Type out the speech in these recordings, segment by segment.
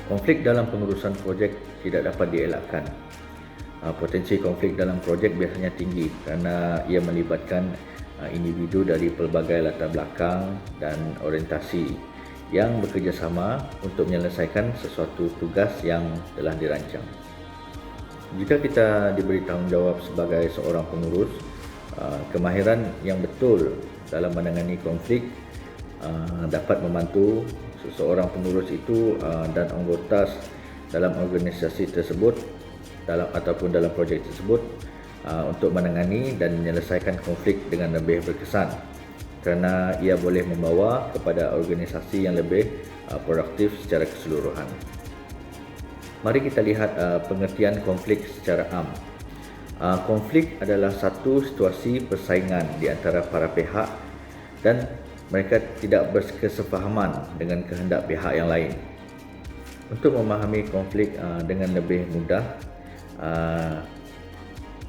Konflik dalam pengurusan projek tidak dapat dielakkan. Potensi konflik dalam projek biasanya tinggi kerana ia melibatkan individu dari pelbagai latar belakang dan orientasi yang bekerjasama untuk menyelesaikan sesuatu tugas yang telah dirancang. Jika kita diberi tanggungjawab sebagai seorang pengurus, kemahiran yang betul dalam menangani konflik dapat membantu seseorang pengurus itu dan anggota dalam organisasi tersebut ataupun dalam projek tersebut untuk menangani dan menyelesaikan konflik dengan lebih berkesan, kerana ia boleh membawa kepada organisasi yang lebih produktif secara keseluruhan. Mari kita lihat pengertian konflik secara am. Konflik adalah satu situasi persaingan di antara para pihak dan mereka tidak berkesefahaman dengan kehendak pihak yang lain. Untuk memahami konflik dengan lebih mudah,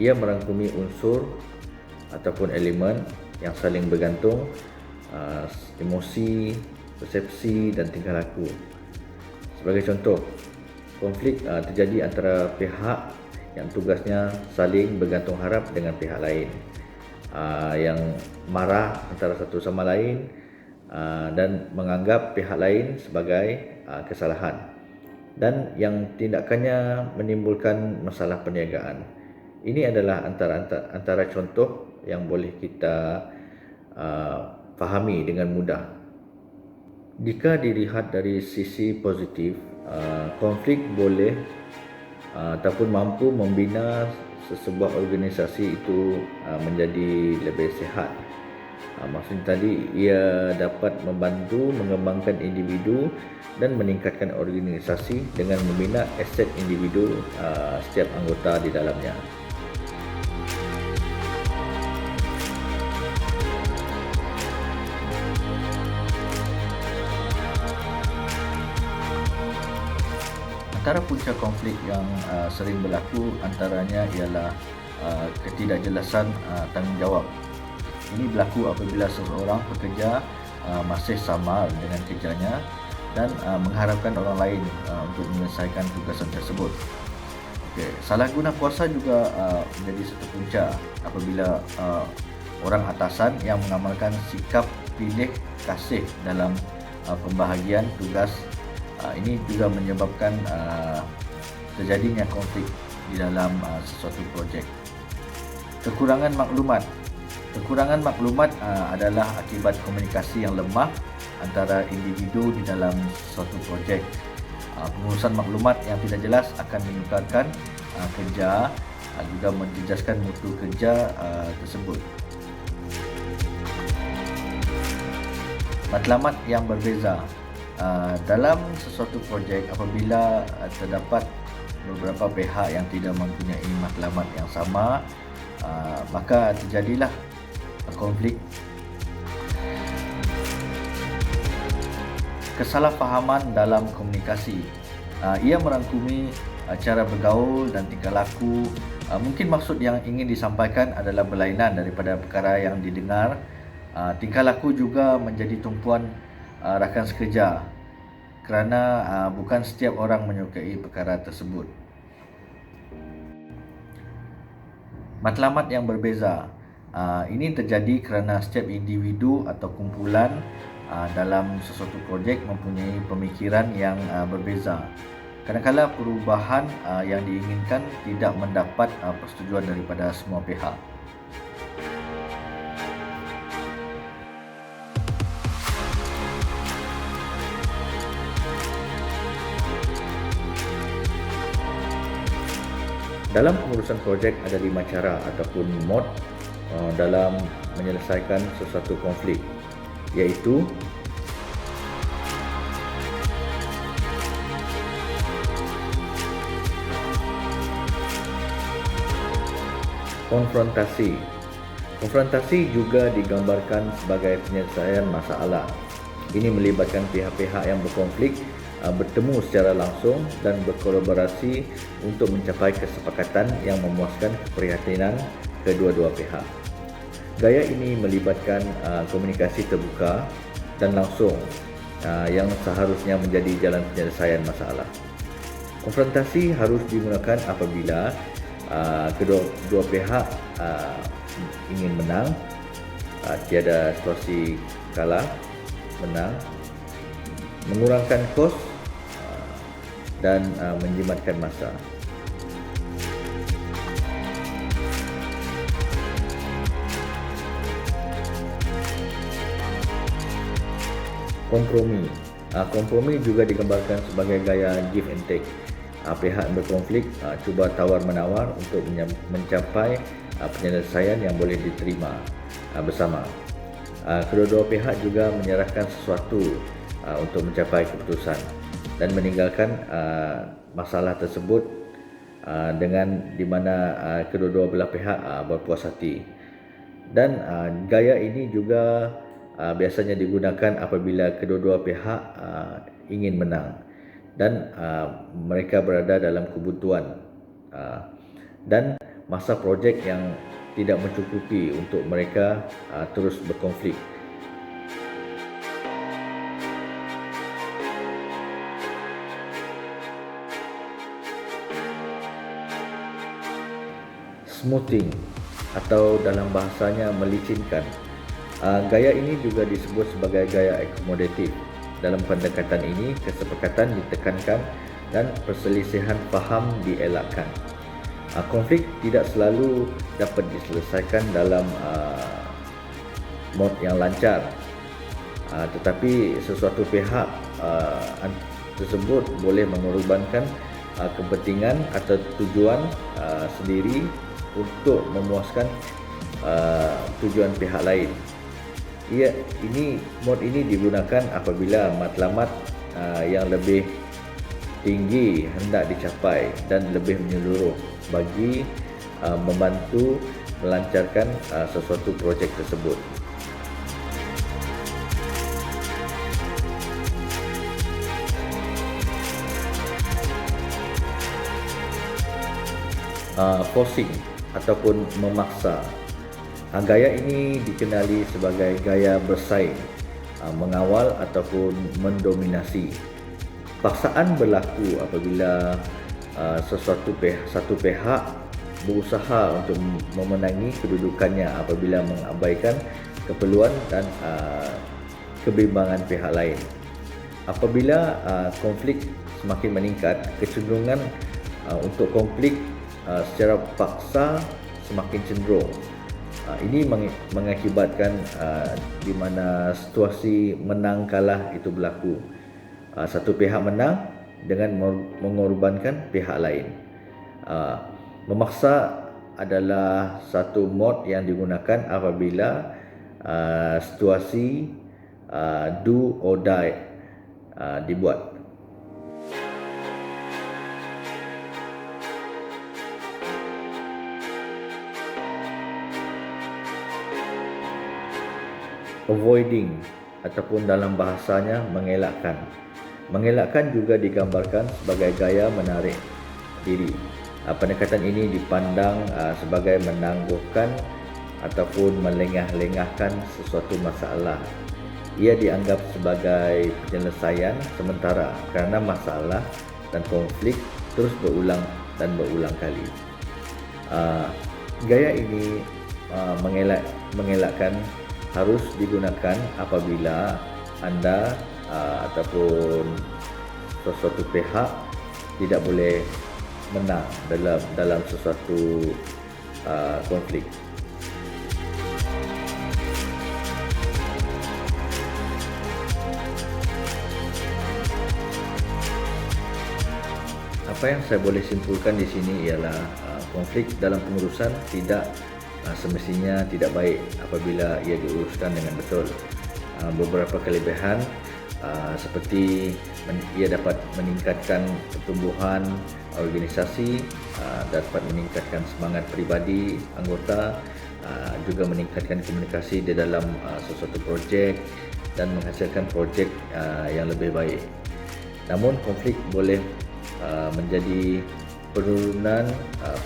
ia merangkumi unsur ataupun elemen yang saling bergantung, emosi, persepsi dan tingkah laku. Sebagai contoh, konflik terjadi antara pihak yang tugasnya saling bergantung harap dengan pihak lain, yang marah antara satu sama lain dan menganggap pihak lain sebagai kesalahan, dan yang tindakannya menimbulkan masalah perniagaan. Ini adalah antara contoh yang boleh kita fahami dengan mudah. Jika dilihat dari sisi positif, konflik boleh ataupun mampu membina sebuah organisasi itu menjadi lebih sihat. Maksudnya tadi, ia dapat membantu mengembangkan individu dan meningkatkan organisasi dengan membina aset individu setiap anggota di dalamnya. Antara punca konflik yang sering berlaku antaranya ialah ketidakjelasan tanggungjawab. Ini berlaku apabila seseorang pekerja masih samar dengan kerjanya dan mengharapkan orang lain untuk menyelesaikan tugasan tersebut. Salah guna kuasa juga menjadi satu punca apabila orang atasan yang mengamalkan sikap pilih kasih dalam pembahagian tugas. Ini juga menyebabkan terjadinya konflik di dalam sesuatu projek. Kekurangan maklumat adalah akibat komunikasi yang lemah antara individu di dalam suatu projek. Pengurusan maklumat yang tidak jelas akan menyukarkan kerja, juga menjejaskan mutu kerja tersebut. Matlamat yang berbeza. Dalam sesuatu projek, apabila terdapat beberapa pihak yang tidak mempunyai matlamat yang sama, maka terjadilah konflik. Kesalahfahaman dalam komunikasi, ia merangkumi cara bergaul dan tingkah laku. Mungkin maksud yang ingin disampaikan adalah berlainan daripada perkara yang didengar. Tingkah laku juga menjadi tumpuan rakan sekerja, kerana bukan setiap orang menyukai perkara tersebut. Matlamat yang berbeza, ini terjadi kerana setiap individu atau kumpulan dalam sesuatu projek mempunyai pemikiran yang berbeza. Kadang-kadang perubahan yang diinginkan tidak mendapat persetujuan daripada semua pihak. Dalam pengurusan projek ada 5 cara ataupun mod dalam menyelesaikan sesuatu konflik, iaitu konfrontasi. Konfrontasi juga digambarkan sebagai penyelesaian masalah. Ini melibatkan pihak-pihak yang berkonflik bertemu secara langsung dan berkolaborasi untuk mencapai kesepakatan yang memuaskan keprihatinan kedua-dua pihak. Gaya ini melibatkan komunikasi terbuka dan langsung yang seharusnya menjadi jalan penyelesaian masalah. Konfrontasi harus digunakan apabila kedua pihak ingin menang, tiada situasi kalah, menang, mengurangkan kos dan menjimatkan masa. Kompromi. Kompromi juga digambarkan sebagai gaya give and take. Pihak berkonflik cuba tawar-menawar untuk mencapai penyelesaian yang boleh diterima bersama. Kedua-dua pihak juga menyerahkan sesuatu untuk mencapai keputusan dan meninggalkan masalah tersebut dengan di mana kedua-dua belah pihak berpuas hati. Dan gaya ini juga biasanya digunakan apabila kedua-dua pihak ingin menang dan mereka berada dalam kebutuhan dan masa projek yang tidak mencukupi untuk mereka terus berkonflik. Smoothing atau dalam bahasanya melicinkan. Gaya ini juga disebut sebagai gaya akomodatif. Dalam pendekatan ini, kesepakatan ditekankan dan perselisihan faham dielakkan. Konflik tidak selalu dapat diselesaikan dalam mod yang lancar, tetapi sesuatu pihak tersebut boleh mengorbankan kepentingan atau tujuan sendiri untuk memuaskan tujuan pihak lain. Mod ini digunakan apabila matlamat yang lebih tinggi hendak dicapai dan lebih menyeluruh bagi membantu melancarkan sesuatu projek tersebut. Forcing ataupun memaksa. Gaya ini dikenali sebagai gaya bersaing, mengawal ataupun mendominasi. Paksaan berlaku apabila satu pihak berusaha untuk memenangi kedudukannya apabila mengabaikan keperluan dan kebimbangan pihak lain. Apabila konflik semakin meningkat, kecenderungan untuk konflik secara paksa semakin cenderung. Ini mengakibatkan di mana situasi menang kalah itu berlaku. Satu pihak menang dengan mengorbankan pihak lain. Memaksa adalah satu mod yang digunakan apabila situasi do or die dibuat. Avoiding ataupun dalam bahasanya mengelakkan. Mengelakkan juga digambarkan sebagai gaya menarik diri. Pendekatan ini dipandang sebagai menangguhkan ataupun melengah-lengahkan sesuatu masalah. Ia dianggap sebagai penyelesaian sementara kerana masalah dan konflik terus berulang dan berulang kali. Gaya ini mengelakkan harus digunakan apabila anda ataupun sesuatu pihak tidak boleh menang dalam sesuatu konflik. Apa yang saya boleh simpulkan di sini ialah konflik dalam pengurusan tidak semestinya tidak baik apabila ia diuruskan dengan betul. Beberapa kelebihan seperti ia dapat meningkatkan pertumbuhan organisasi, dapat meningkatkan semangat peribadi anggota, juga meningkatkan komunikasi di dalam sesuatu projek dan menghasilkan projek yang lebih baik. Namun konflik boleh menjadi penurunan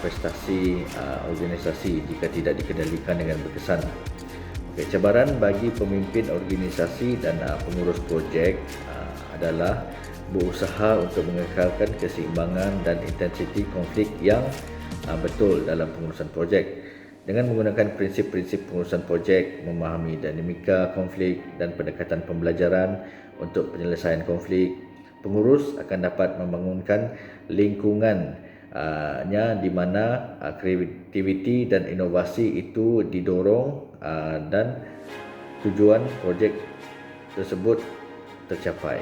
prestasi organisasi jika tidak dikendalikan dengan berkesan. Cabaran bagi pemimpin organisasi dan pengurus projek adalah berusaha untuk mengekalkan keseimbangan dan intensiti konflik yang betul dalam pengurusan projek. Dengan menggunakan prinsip-prinsip pengurusan projek, memahami dinamika konflik dan pendekatan pembelajaran untuk penyelesaian konflik, pengurus akan dapat membangunkan lingkungannya di mana kreativiti dan inovasi itu didorong dan tujuan projek tersebut tercapai.